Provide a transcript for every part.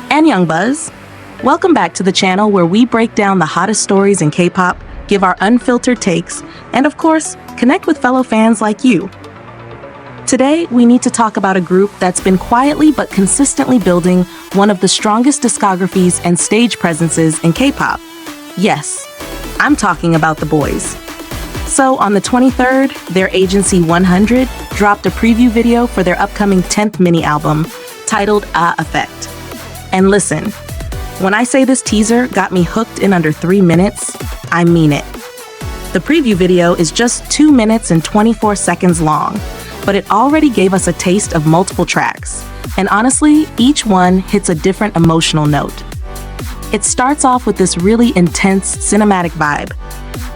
And Young Buzz. Welcome back to the channel where we break down the hottest stories in K-pop, give our unfiltered takes, and of course, connect with fellow fans like you. Today, we need to talk about a group that's been quietly but consistently building one of the strongest discographies and stage presences in K-pop. Yes, I'm talking about the Boyz. So on the 23rd, their agency 100 dropped a preview video for their upcoming 10th mini-album titled A Effect. And listen, when I say this teaser got me hooked in under 3 minutes, I mean it. The preview video is just 2 minutes and 24 seconds long, but it already gave us a taste of multiple tracks. And honestly, each one hits a different emotional note. It starts off with this really intense cinematic vibe.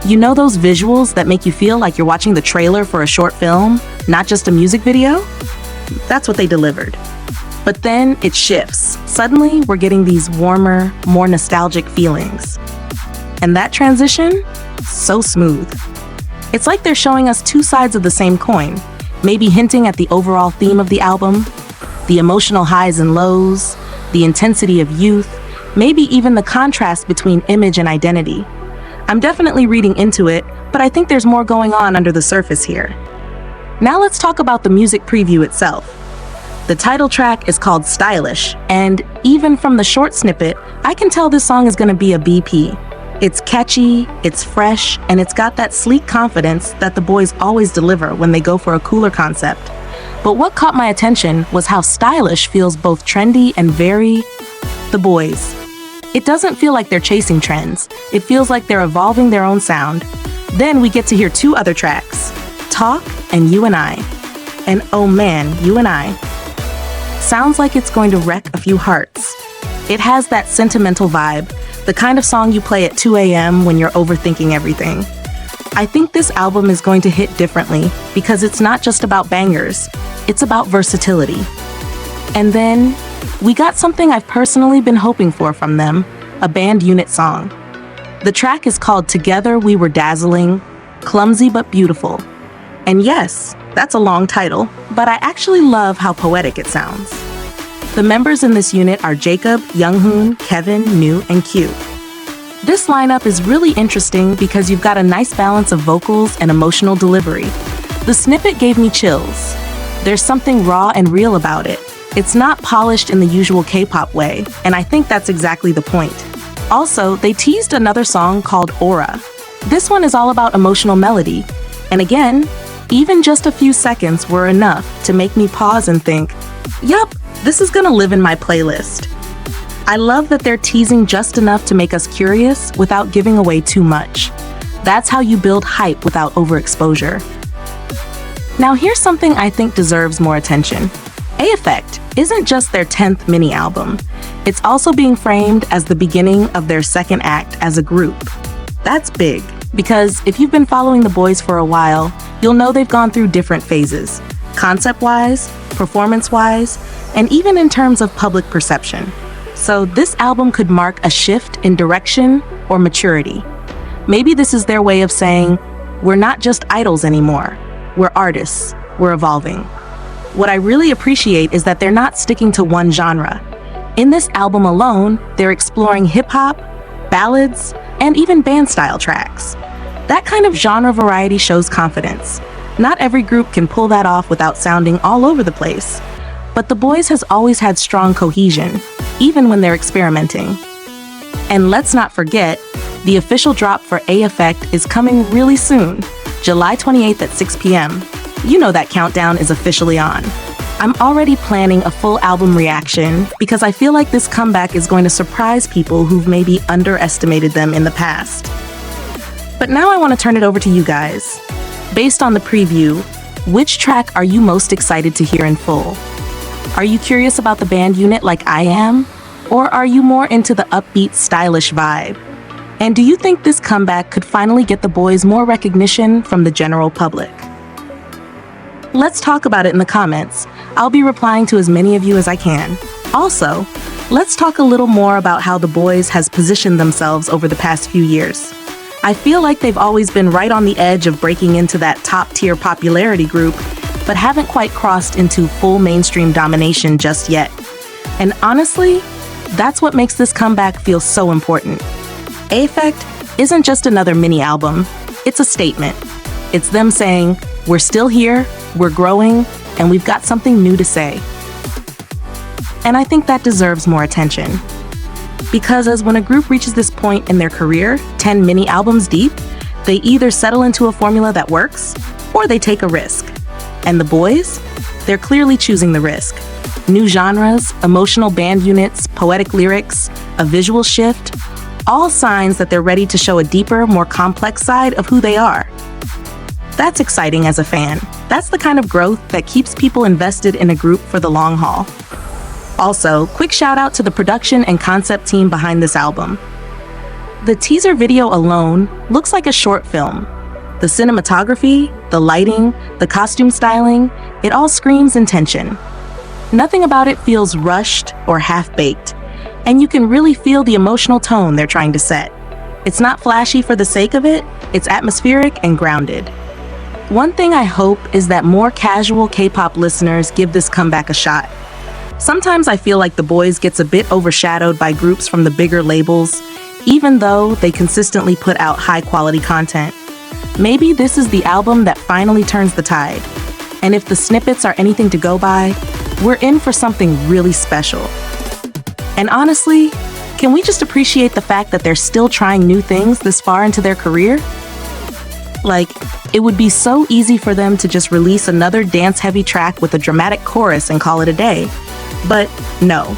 You know those visuals that make you feel like you're watching the trailer for a short film, not just a music video? That's what they delivered. But then it shifts. Suddenly, we're getting these warmer, more nostalgic feelings. And that transition? So smooth. It's like they're showing us two sides of the same coin, maybe hinting at the overall theme of the album, the emotional highs and lows, the intensity of youth, maybe even the contrast between image and identity. I'm definitely reading into it, but I think there's more going on under the surface here. Now let's talk about the music preview itself. The title track is called Stylish, and even from the short snippet, I can tell this song is going to be a BP. It's catchy, it's fresh, and it's got that sleek confidence that the Boyz always deliver when they go for a cooler concept. But what caught my attention was how stylish feels both trendy and very the Boyz. It doesn't feel like they're chasing trends. It feels like they're evolving their own sound. Then we get to hear two other tracks, Talk and You and I. And oh man, You and I. Sounds like it's going to wreck a few hearts. It has that sentimental vibe, the kind of song you play at 2 a.m. when you're overthinking everything. I think this album is going to hit differently because it's not just about bangers, it's about versatility. And then, we got something I've personally been hoping for from them, a band unit song. The track is called Together We Were Dazzling, Clumsy But Beautiful. And yes, that's a long title, but I actually love how poetic it sounds. The members in this unit are Jacob, Younghoon, Kevin, Nu, and Q. This lineup is really interesting because you've got a nice balance of vocals and emotional delivery. The snippet gave me chills. There's something raw and real about it. It's not polished in the usual K-pop way, and I think that's exactly the point. Also, they teased another song called Aura. This one is all about emotional melody, and again, even just a few seconds were enough to make me pause and think, yup, this is gonna live in my playlist. I love that they're teasing just enough to make us curious without giving away too much. That's how you build hype without overexposure. Now here's something I think deserves more attention. A Effect isn't just their 10th mini-album. It's also being framed as the beginning of their second act as a group. That's big, because if you've been following the Boyz for a while, you'll know they've gone through different phases, concept-wise, performance-wise, and even in terms of public perception. So this album could mark a shift in direction or maturity. Maybe this is their way of saying, we're not just idols anymore, we're artists, we're evolving. What I really appreciate is that they're not sticking to one genre. In this album alone, they're exploring hip-hop, ballads, and even band-style tracks. That kind of genre variety shows confidence. Not every group can pull that off without sounding all over the place. But the Boyz has always had strong cohesion, even when they're experimenting. And let's not forget, the official drop for A Effect is coming really soon, July 28th at 6 p.m. You know that countdown is officially on. I'm already planning a full album reaction because I feel like this comeback is going to surprise people who've maybe underestimated them in the past. But now I want to turn it over to you guys. Based on the preview, which track are you most excited to hear in full? Are you curious about the band unit like I am? Or are you more into the upbeat, stylish vibe? And do you think this comeback could finally get the Boyz more recognition from the general public? Let's talk about it in the comments. I'll be replying to as many of you as I can. Also, let's talk a little more about how the Boyz has positioned themselves over the past few years. I feel like they've always been right on the edge of breaking into that top-tier popularity group, but haven't quite crossed into full mainstream domination just yet. And honestly, that's what makes this comeback feel so important. A-Effect isn't just another mini album, it's a statement. It's them saying, we're still here, we're growing, and we've got something new to say. And I think that deserves more attention. Because as when a group reaches this point in their career, 10 mini albums deep, they either settle into a formula that works, or they take a risk. And the Boyz? They're clearly choosing the risk. New genres, emotional band units, poetic lyrics, a visual shift, all signs that they're ready to show a deeper, more complex side of who they are. That's exciting as a fan. That's the kind of growth that keeps people invested in a group for the long haul. Also, quick shout out to the production and concept team behind this album. The teaser video alone looks like a short film. The cinematography, the lighting, the costume styling, it all screams intention. Nothing about it feels rushed or half-baked, and you can really feel the emotional tone they're trying to set. It's not flashy for the sake of it, it's atmospheric and grounded. One thing I hope is that more casual K-pop listeners give this comeback a shot. Sometimes I feel like the Boyz gets a bit overshadowed by groups from the bigger labels, even though they consistently put out high-quality content. Maybe this is the album that finally turns the tide. And if the snippets are anything to go by, we're in for something really special. And honestly, can we just appreciate the fact that they're still trying new things this far into their career? Like, it would be so easy for them to just release another dance-heavy track with a dramatic chorus and call it a day. But no.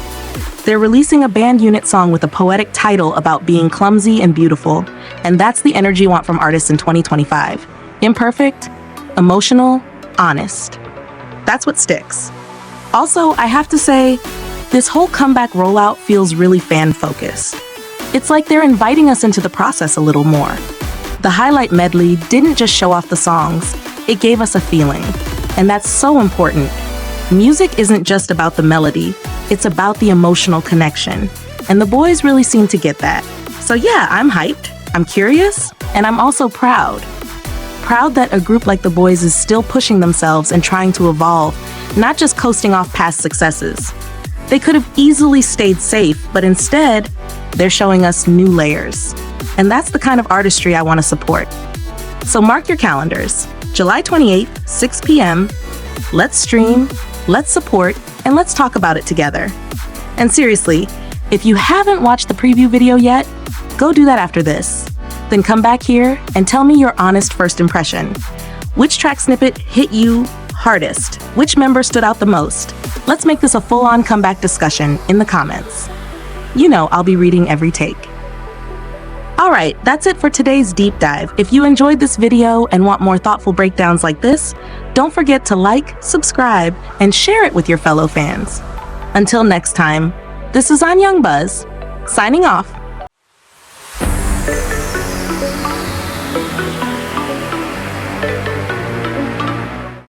They're releasing a band unit song with a poetic title about being clumsy and beautiful, and that's the energy you want from artists in 2025. Imperfect, emotional, honest. That's what sticks. Also, I have to say, this whole comeback rollout feels really fan-focused. It's like they're inviting us into the process a little more. The highlight medley didn't just show off the songs, it gave us a feeling. And that's so important. Music isn't just about the melody, it's about the emotional connection. And the Boyz really seem to get that. So yeah, I'm hyped, I'm curious, and I'm also proud. Proud that a group like the Boyz is still pushing themselves and trying to evolve, not just coasting off past successes. They could have easily stayed safe, but instead, they're showing us new layers. And that's the kind of artistry I want to support. So mark your calendars. July 28th, 6 p.m. Let's stream, let's support, and let's talk about it together. And seriously, if you haven't watched the preview video yet, go do that after this. Then come back here and tell me your honest first impression. Which track snippet hit you hardest? Which member stood out the most? Let's make this a full-on comeback discussion in the comments. You know I'll be reading every take. Alright, that's it for today's deep dive. If you enjoyed this video and want more thoughtful breakdowns like this, don't forget to like, subscribe, and share it with your fellow fans. Until next time, this is Young Buzz, signing off.